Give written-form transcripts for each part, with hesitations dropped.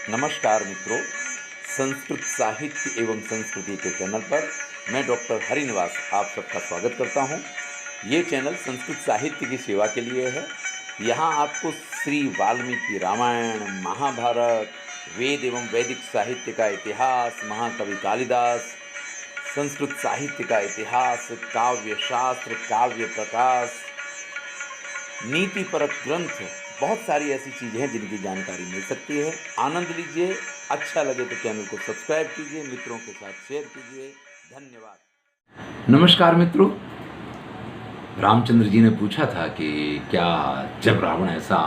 नमस्कार मित्रों, संस्कृत साहित्य एवं संस्कृति के चैनल पर मैं डॉक्टर हरिनिवास आप सबका स्वागत करता हूं। ये चैनल संस्कृत साहित्य की सेवा के लिए है। यहाँ आपको श्री वाल्मीकि रामायण, महाभारत, वेद एवं वैदिक साहित्य का इतिहास, महाकवि कालिदास, संस्कृत साहित्य का इतिहास, काव्य शास्त्र, काव्य प्रकाश, नीतिपरक ग्रंथ, बहुत सारी ऐसी चीज़ें हैं जिनकी जानकारी मिल सकती है। आनंद लीजिए। अच्छा लगे तो चैनल को सब्सक्राइब कीजिए, मित्रों के साथ शेयर कीजिए। धन्यवाद। नमस्कार मित्रों, रामचंद्र जी ने पूछा था कि क्या जब रावण ऐसा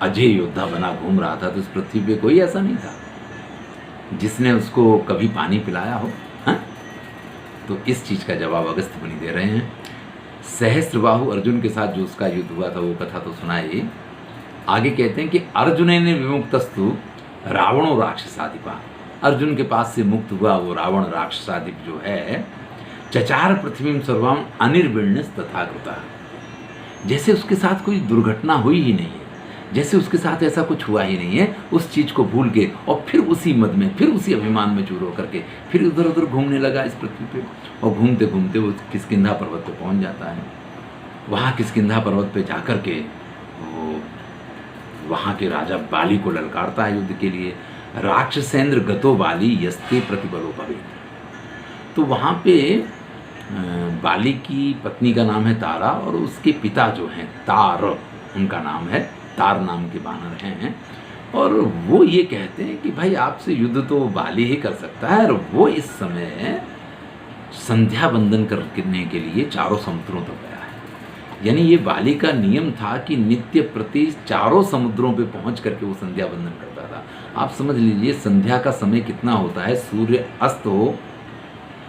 अजय योद्धा बना घूम रहा था तो इस पृथ्वी पे कोई ऐसा नहीं था जिसने उसको कभी पानी पिलाया हो? हाँ? तो इस चीज़ का जवाब अगस्त्य मुनि दे रहे हैं। सहस्त्रबाहु अर्जुन के साथ जो उसका युद्ध हुआ था वो कथा तो सुनाइए। आगे कहते हैं कि अर्जुने ने विमुक्तस्तु रावणो राक्षसाधिपा। अर्जुन के पास से मुक्त हुआ वो रावण राक्षसाधिप जो है, चचार पृथ्वी सर्वम अनिर्विण्य तथा कृता। जैसे उसके साथ कोई दुर्घटना हुई ही नहीं है, जैसे उसके साथ ऐसा कुछ हुआ ही नहीं है, उस चीज़ को भूल के और फिर उसी मद में, फिर उसी अभिमान में चूर होकर के फिर इधर उधर घूमने लगा इस पृथ्वी पे। और घूमते घूमते वो किष्किंधा पर्वत पे पहुंच जाता है। वहाँ किष्किंधा पर्वत पे जाकर के वो वहाँ के राजा बाली को ललकारता है युद्ध के लिए। राक्षसेंद्र गतो बाली यस्ते प्रतिबलो भवेत्। तो वहाँ पे बाली की पत्नी का नाम है तारा और उसके पिता जो हैं तार, उनका नाम है तार, नाम के बानर हैं। और वो ये कहते हैं कि भाई आपसे युद्ध तो बाली ही कर सकता है। और वो इस समय संध्या बंदन करने के लिए चारों समुद्रों तक गया है। यानी ये बाली का नियम था कि नित्य प्रति चारों समुद्रों पे पहुंच करके वो संध्या बंदन करता था। आप समझ लीजिए संध्या का समय कितना होता है। सूर्य अस्त हो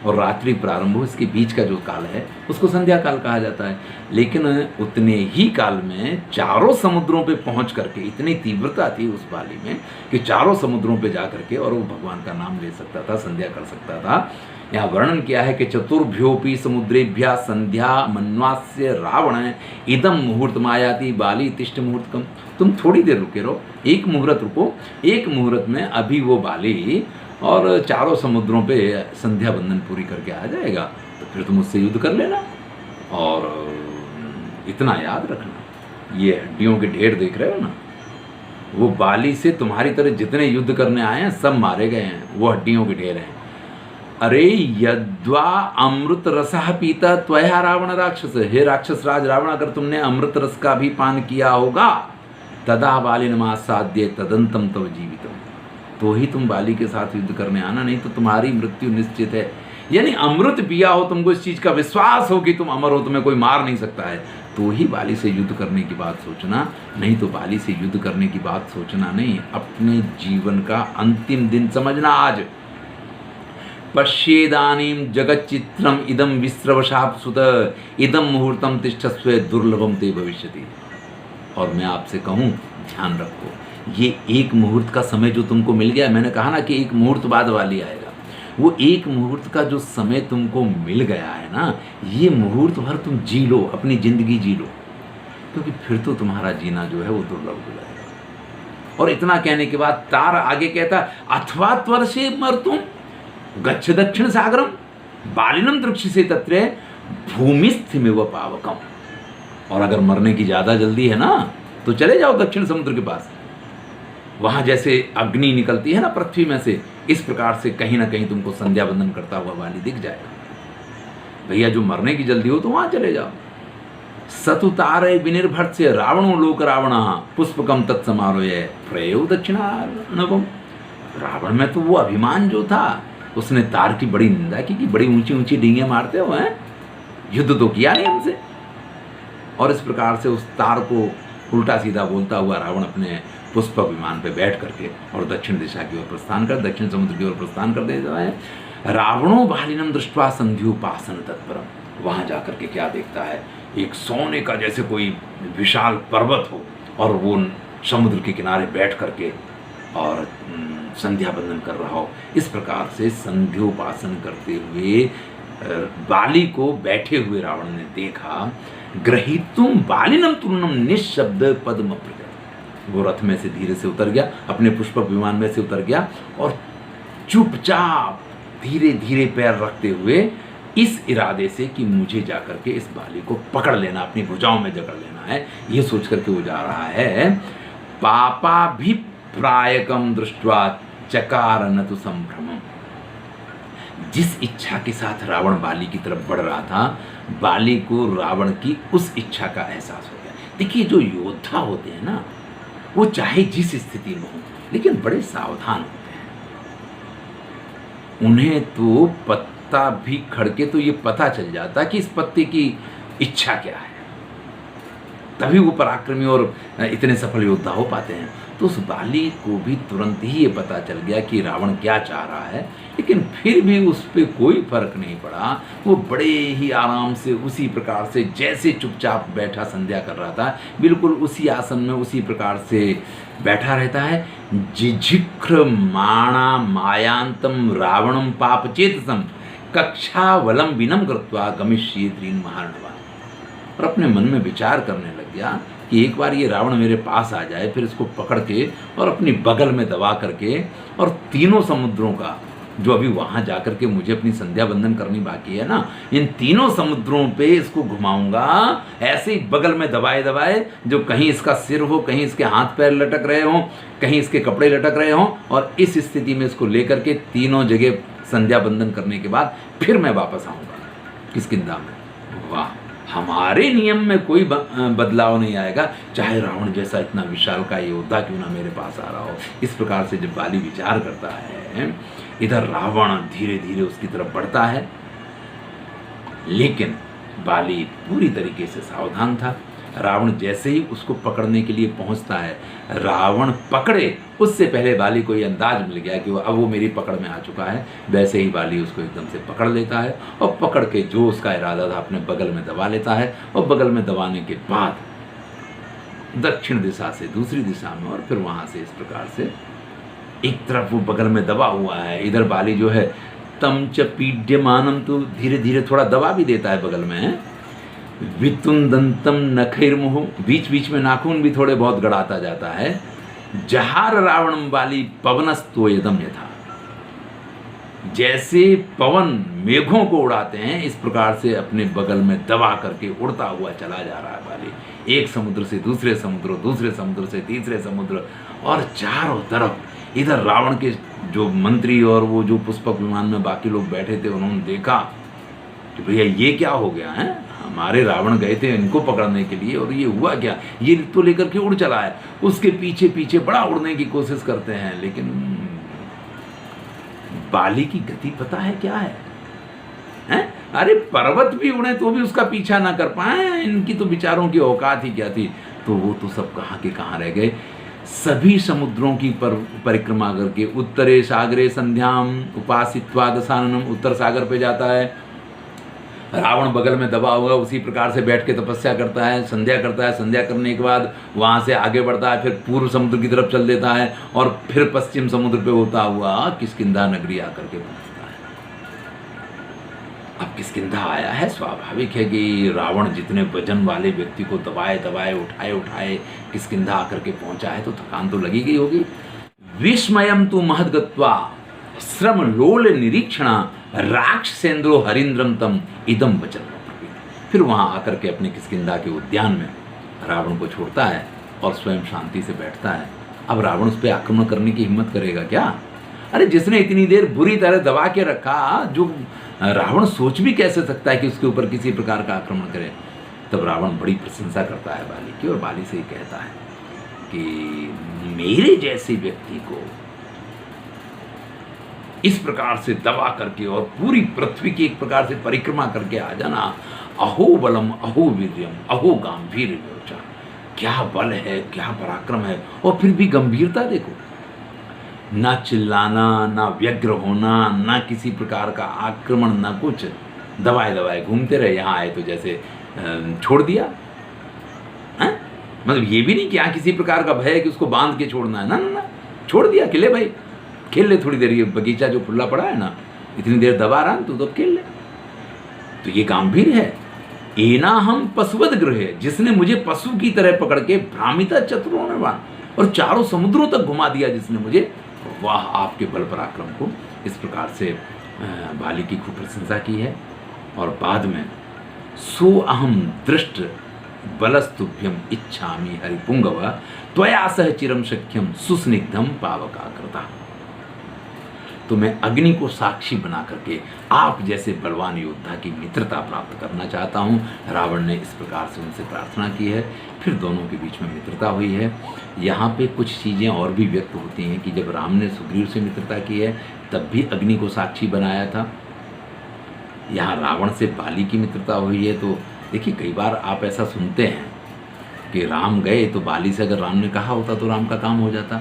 और रात्रि प्रारंभ हो, इसके बीच का जो काल है उसको संध्या काल कहा जाता है। लेकिन उतने ही काल में चारों समुद्रों पे पहुंच करके इतनी तीव्रता थी उस बाली में कि चारों समुद्रों पे जा करके और वो भगवान का नाम ले सकता था, संध्या कर सकता था। यहाँ वर्णन किया है कि चतुर्भ्योपि समुद्रेभ्या संध्या मन्वास्य रावण इदम मुहूर्त मायाति बाली तिष्ठ मुहूर्तकम। तुम थोड़ी देर रुके रहो, एक मुहूर्त रुको, एक मुहूर्त में अभी वो बाली और चारों समुद्रों पे संध्या बंदन पूरी करके आ जाएगा। तो फिर तुम उससे युद्ध कर लेना। और इतना याद रखना, ये हड्डियों के ढेर देख रहे हो ना, वो बाली से तुम्हारी तरह जितने युद्ध करने आए हैं सब मारे गए हैं, वो हड्डियों के ढेर हैं। अरे यद्वा अमृत रसः पीता त्वया रावण राक्षस। हे राक्षस राज रावण, अगर तुमने अमृत रस का भी पान किया होगा तदा बालिनमासाद्य तदंतम तव जीवितम, तो ही तुम बाली के साथ युद्ध करने आना, नहीं तो तुम्हारी मृत्यु निश्चित है। यानी अमृत पिया हो, तुमको इस चीज का विश्वास हो कि तुम अमर हो, तुम्हें कोई मार नहीं सकता है, तो ही बाली से युद्ध करने की बात सोचना, नहीं तो बाली से युद्ध करने की बात सोचना नहीं। अपने जीवन का अंतिम दिन समझना आज। पश्येदानीं जगच्चित्रम इदम विस्रवशाप सुत इदम मुहूर्तम तिष्ठस्व दुर्लभम ते भविष्यति। और मैं आपसे कहूँ, ध्यान रखो, ये एक मुहूर्त का समय जो तुमको मिल गया, मैंने कहा ना कि एक मुहूर्त बाद वाली आएगा, वो एक मुहूर्त का जो समय तुमको मिल गया है ना, ये मुहूर्त भर तुम जी लो, अपनी जिंदगी जी लो, क्योंकि फिर तो तुम्हारा जीना जो है वो दुर्लभ हो जाएगा। और इतना कहने के बाद तार आगे कहता, अथवा त्वर्षे मर्तुम गच्छ दक्षिण सागरम बालिनम दृक्षसे तत्रे भूमिस्थिमिव पावकम। और अगर मरने की ज्यादा जल्दी है ना तो चले जाओ दक्षिण समुद्र के पास। वहां जैसे अग्नि निकलती है ना पृथ्वी में से, इस प्रकार से कहीं ना कहीं तुमको संध्या बंदन करता हुआ बाली दिख जाएगा। भैया जो मरने की जल्दी हो तो वहां चले जाओ। सतुतारे विनिर्भट से रावणो लोक रावण पुष्पकम तत्समारोह प्रयो दक्षिणानवम। रावण में तो वो अभिमान जो था, उसने तार की बड़ी निंदा की कि बड़ी ऊंची ऊंची डींगे मारते हो हैं, युद्ध तो किया नहीं हमसे। और इस प्रकार से उस तार को उल्टा सीधा बोलता हुआ रावण अपने पुष्पक विमान पे बैठ करके और दक्षिण दिशा की ओर प्रस्थान कर, दक्षिण समुद्र की ओर प्रस्थान कर देता है। रावणों बालिनम दृष्ट्वा संध्योपासन तत्परम। वहां जाकर के क्या देखता है, एक सोने का जैसे कोई विशाल पर्वत हो और वो समुद्र के किनारे बैठ करके और संध्या बंदन कर रहा हो। इस प्रकार से संध्योपासन करते हुए बाली को बैठे हुए रावण ने देखा। ग्रहीतुम बालिनम तुर्णम निशब्द पद्म प्रगत। वो रथ में से धीरे से उतर गया, अपने पुष्पक विमान में से उतर गया और चुपचाप धीरे धीरे पैर रखते हुए इस इरादे से कि मुझे जाकर के इस बाली को पकड़ लेना, अपनी भुजाओं में जकड़ लेना है, ये सोच करके वो जा रहा है। पापाभिप्रायकम दृष्ट्वा चकार न तो संभ्रमम। जिस इच्छा के साथ रावण बाली की तरफ बढ़ रहा था, बाली को रावण की उस इच्छा का एहसास हो गया। देखिए, जो योद्धा होते हैं ना, वो चाहे जिस स्थिति में हो लेकिन बड़े सावधान होते हैं। उन्हें तो पत्ता भी खड़के तो ये पता चल जाता कि इस पत्ते की इच्छा क्या है, तभी वो पराक्रमी और इतने सफल योद्धा हो पाते हैं। तो उस बाली को भी तुरंत ही ये पता चल गया कि रावण क्या चाह रहा है, लेकिन फिर भी उस पर कोई फर्क नहीं पड़ा। वो बड़े ही आराम से उसी प्रकार से जैसे चुपचाप बैठा संध्या कर रहा था, बिल्कुल उसी आसन में उसी प्रकार से बैठा रहता है। जिझिक्र माणा मायांतम रावणम पापचेतसम कक्षावलम विनम कृत्वा गमिष्ये त्रीन महार्णवा। और अपने मन में विचार करने लग गया कि एक बार ये रावण मेरे पास आ जाए, फिर इसको पकड़ के और अपनी बगल में दबा करके और तीनों समुद्रों का, जो अभी वहाँ जा कर के मुझे अपनी संध्या बंधन करनी बाकी है ना, इन तीनों समुद्रों पे इसको घुमाऊंगा ऐसे ही बगल में दबाए दबाए, जो कहीं इसका सिर हो, कहीं इसके हाथ पैर लटक रहे हों, कहीं इसके कपड़े लटक रहे हों, और इस स्थिति में इसको लेकर के तीनों जगह संध्या बंधन करने के बाद फिर मैं वापस आऊँगा किष्किंधा में। वाह, हमारे नियम में कोई बदलाव नहीं आएगा, चाहे रावण जैसा इतना विशाल का योद्धा क्यों ना मेरे पास आ रहा हो। इस प्रकार से जब बाली विचार करता है, इधर रावण धीरे धीरे उसकी तरफ बढ़ता है, लेकिन बाली पूरी तरीके से सावधान था। रावण जैसे ही उसको पकड़ने के लिए पहुंचता है, रावण पकड़े उससे पहले बाली को ये अंदाज मिल गया कि अब वो मेरी पकड़ में आ चुका है। वैसे ही बाली उसको एकदम से पकड़ लेता है और पकड़ के जो उसका इरादा था अपने बगल में दबा लेता है, और बगल में दबाने के बाद दक्षिण दिशा से दूसरी दिशा में, और फिर वहाँ से इस प्रकार से एक तरफ वो बगल में दबा हुआ है, इधर बाली जो है तम च पीड्यमानम, तो धीरे धीरे थोड़ा दबा भी देता है बगल में। वितुंदंतम नखैर्मुहु, बीच बीच में नाखून भी थोड़े बहुत गड़ाता जाता है। जहार रावणम बाली पवनस्तोयदम यथा, जैसे पवन मेघों को उड़ाते हैं इस प्रकार से अपने बगल में दबा करके उड़ता हुआ चला जा रहा है बाली। एक समुद्र से दूसरे समुद्र, दूसरे समुद्र से तीसरे समुद्र, और चारों तरफ इधर रावण के जो मंत्री और वो जो पुष्पक विमान में बाकी लोग बैठे थे, उन्होंने देखा कि भैया ये क्या हो गया है, हमारे रावण गए थे इनको पकड़ने के लिए और ये हुआ क्या, ये तो लेकर के उड़ चला है। उसके पीछे पीछे बड़ा उड़ने की कोशिश करते हैं, लेकिन बाली की गति पता है क्या है, हैं? अरे पर्वत भी उड़े तो भी उसका पीछा ना कर पाए, इनकी तो विचारों की औकात ही क्या थी। तो वो तो सब कहाँ के कहाँ रह गए। सभी समुद्रों की परिक्रमा करके उत्तरे सागरे संध्याम उपासित्वा दशाननम, उत्तर सागर पे जाता है, रावण बगल में दबा हुआ उसी प्रकार से बैठ के तपस्या करता है, संध्या करता है। संध्या करने के बाद वहाँ से आगे बढ़ता है, फिर पूर्व समुद्र की तरफ चल देता है, और फिर पश्चिम समुद्र पे होता हुआ किष्किंधा नगरी आकर के पहुँचता है। अब किष्किंधा आया है, स्वाभाविक है कि रावण जितने वजन वाले व्यक्ति को दबाए दबाए उठाए उठाए किष्किंधा आकर के पहुँचा है, तो थकान तो लगी गई होगी। विस्मयम तु महद्गत्वा श्रम लोल निरीक्षणा राक्षसेंद्रो हरिंद्रम तम इदम वचन। फिर वहां आकर के अपने किष्किंधा के उद्यान में रावण को छोड़ता है और स्वयं शांति से बैठता है। अब रावण उस पर आक्रमण करने की हिम्मत करेगा क्या? अरे जिसने इतनी देर बुरी तरह दबा के रखा, जो रावण सोच भी कैसे सकता है कि उसके ऊपर किसी प्रकार का आक्रमण करे। तब रावण बड़ी प्रशंसा करता है बाली की, और बाली से ही कहता है कि मेरे जैसे व्यक्ति को इस प्रकार से दबा करके और पूरी पृथ्वी की एक प्रकार से परिक्रमा करके आ जाना, अहो बलम अहो वीर्यम अहो गांभीर्य, क्या बल है, क्या पराक्रम है। और फिर भी गंभीरता देखो, ना चिल्लाना, ना व्यग्र होना, ना किसी प्रकार का आक्रमण, ना कुछ, दबाए दबाए घूमते रहे। यहाँ आए तो जैसे छोड़ दिया, है? मतलब ये भी नहीं कि यहाँ किसी प्रकार का भय है कि उसको बांध के छोड़ना है, ना ना ना, छोड़ दिया, खेले भाई, खेल ले थोड़ी देर, ये बगीचा जो खुला पड़ा है ना, इतनी देर दबा रहा तू तो खेल ले। तो ये गंभीर है। एना हम पशुवद गृह, जिसने मुझे पशु की तरह पकड़ के भ्रामिता चतुरों ने बांध, और चारों समुद्रों तक घुमा दिया जिसने मुझे, वाह आपके बल पराक्रम को। इस प्रकार से बाली की खूब प्रशंसा की है। और बाद में सो अहम दृष्ट बलस्तुभ्यम इच्छामि हरिपुंगव त्वया सह चिरम शक्यम सुस्निग्धम पावकाकृता। तो मैं अग्नि को साक्षी बना करके आप जैसे बलवान योद्धा की मित्रता प्राप्त करना चाहता हूँ। रावण ने इस प्रकार से उनसे प्रार्थना की है, फिर दोनों के बीच में मित्रता हुई है। यहाँ पे कुछ चीज़ें और भी व्यक्त होती हैं कि जब राम ने सुग्रीव से मित्रता की है तब भी अग्नि को साक्षी बनाया था। यहाँ रावण से बाली की मित्रता हुई है। तो देखिए कई बार आप ऐसा सुनते हैं कि राम गए तो बाली से अगर राम ने कहा होता तो राम का काम हो जाता,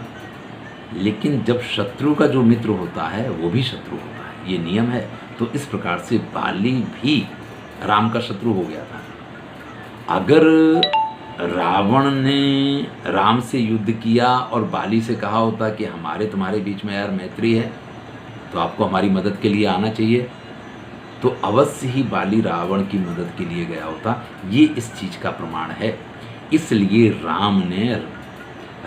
लेकिन जब शत्रु का जो मित्र होता है वो भी शत्रु होता है, ये नियम है। तो इस प्रकार से बाली भी राम का शत्रु हो गया था। अगर रावण ने राम से युद्ध किया और बाली से कहा होता कि हमारे तुम्हारे बीच में यार मैत्री है तो आपको हमारी मदद के लिए आना चाहिए, तो अवश्य ही बाली रावण की मदद के लिए गया होता। ये इस चीज़ का प्रमाण है। इसलिए राम ने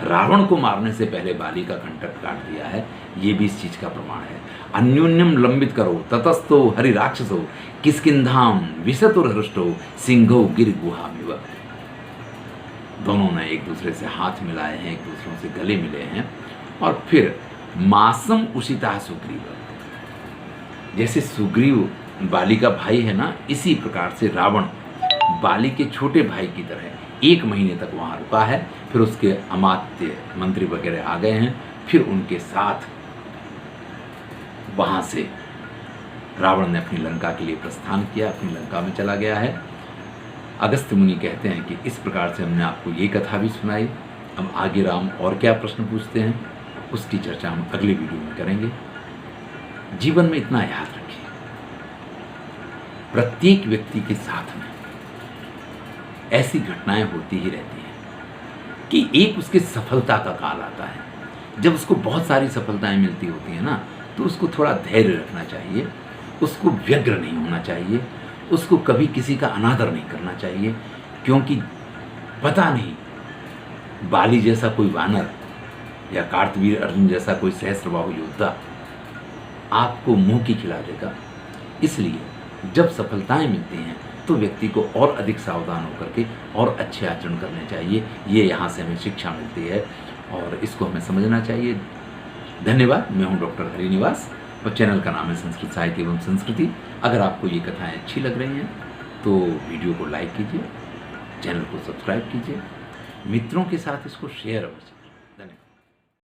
रावण को मारने से पहले बाली का कंटक काट दिया है, ये भी इस चीज़ का प्रमाण है। अन्योन्यम लंबित करो ततस्तो हरि राक्षसो किष्किंधाम विशतुरहृष्टो सिंहो गिर गुहामिव। दोनों ने एक दूसरे से हाथ मिलाए हैं, एक दूसरों से गले मिले हैं। और फिर मासम उषिता सुग्रीव, जैसे सुग्रीव बाली का भाई है ना, इसी प्रकार से रावण बाली के छोटे भाई की तरह 1 महीने तक वहाँ रुका है। फिर उसके अमात्य मंत्री वगैरह आ गए हैं, फिर उनके साथ वहाँ से रावण ने अपनी लंका के लिए प्रस्थान किया, अपनी लंका में चला गया है। अगस्त्य मुनि कहते हैं कि इस प्रकार से हमने आपको ये कथा भी सुनाई। अब आगे राम और क्या प्रश्न पूछते हैं उसकी चर्चा हम अगले वीडियो में करेंगे। जीवन में इतना याद रखिए, प्रत्येक व्यक्ति के साथ में ऐसी घटनाएं होती ही रहती हैं कि एक उसके सफलता का काल आता है। जब उसको बहुत सारी सफलताएं मिलती होती हैं ना, तो उसको थोड़ा धैर्य रखना चाहिए, उसको व्यग्र नहीं होना चाहिए, उसको कभी किसी का अनादर नहीं करना चाहिए। क्योंकि पता नहीं बाली जैसा कोई वानर या कार्तवीर अर्जुन जैसा कोई सहस्त्रबाहु योद्धा आपको मुंह की खिला देगा। इसलिए जब सफलताएं मिलती हैं तो व्यक्ति को और अधिक सावधान होकर के और अच्छे आचरण करने चाहिए। ये यहाँ से हमें शिक्षा मिलती है और इसको हमें समझना चाहिए। धन्यवाद। मैं हूँ डॉक्टर हरिनिवास और चैनल का नाम है संस्कृत साहित्य एवं संस्कृति। अगर आपको ये कथाएं अच्छी लग रही हैं तो वीडियो को लाइक कीजिए, चैनल को सब्सक्राइब कीजिए, मित्रों के साथ इसको शेयर अवश्य